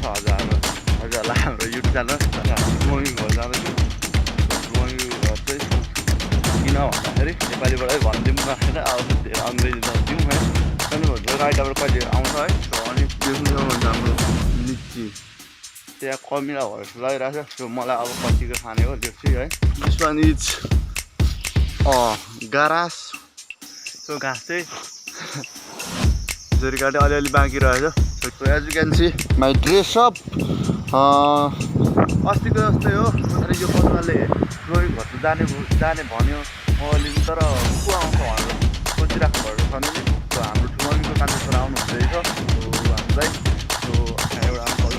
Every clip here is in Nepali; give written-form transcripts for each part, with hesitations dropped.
छ हजुरहरूलाई हाम्रो युट्युब च्यानल ड्रइङ घर जाँदैछु। ड्रइङ घर चाहिँ किन भन्दाखेरि नेपालीबाटै भनिदिउँ न होइन, अब धेरै अङ्ग्रेजी नदिउँ है। जो राइटबाट कहिले आउँछ है। अनि देख्नु सक्नुहुन्छ हाम्रो लिची त्यहाँ कमिला भएर लगाइरहेको छ। मलाई अब कतिको खाने हो त्यो चाहिँ है। This one is grass. त्यो घाँस चाहिँ जरी काटे अलिअलि बाँकी रहेछ। So as you can see my dress up अस्तिको जस्तै हो। अनि यो बच्चाले ड्रइङ घर जाने भन्यो अलिक, तर को आउँछ भनेर सोचिराख्नु भएको छ नि। सो हाम्रो ठुलो कान्छो छोरा आउनु हुँदैछ। सो हामीलाई सो एउटा अङ्कल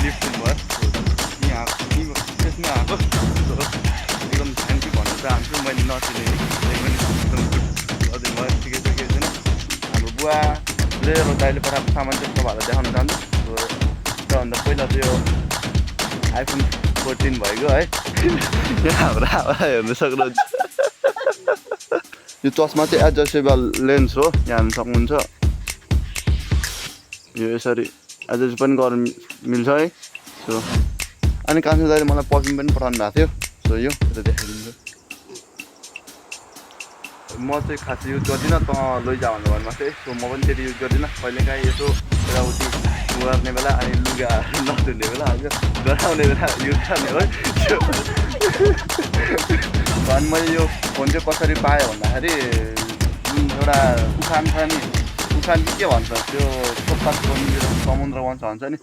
लिफ्ट भयो यहाँ त्यसमा आएको। सो एकदम थ्याङ्क यू भन्न चाहन्छु। मैले नचिने एकदम गरिदिनु भयो। ठिकै छ केही छैन। हाम्रो बुवाले र दाइले पठाएको सामान चाहिँ तपाईँहरूलाई देखाउन चाहन्छु। सो त्योभन्दा पहिला चाहिँ यो आइफोन 14 भइगयो है। यहाँ हाम्रो आवाज हेर्नु सक्नुहुन्छ। यो चस्मा चाहिँ एडजस्टेबल लेन्स हो, यहाँ हेर्नु सक्नुहुन्छ। यो यसरी एडजस्ट पनि गर्नु मिल्छ है। सो अनि कान्छो दाइले मलाई पर्फ्युम पनि पठाउनु भएको थियो। सो यो देखाइदिन्छु। म चाहिँ खास युज गर्दिनँ, त लैजा भन्नु भन्नुभएको थियो। सो म पनि त्यति युज गर्दिनँ। कहिलेकाहीँ यसो यताउति गर्ने बेला अनि लुगा नधुने बेला हजुर गराउने बेला युज गर्ने हो। अनि मैले यो फोन चाहिँ कसरी पाएँ भन्दाखेरि जुन एउटा उखान छ नि, उखान के भन्छ त्यो सोपात समुद्र वन्छ भन्छ नि।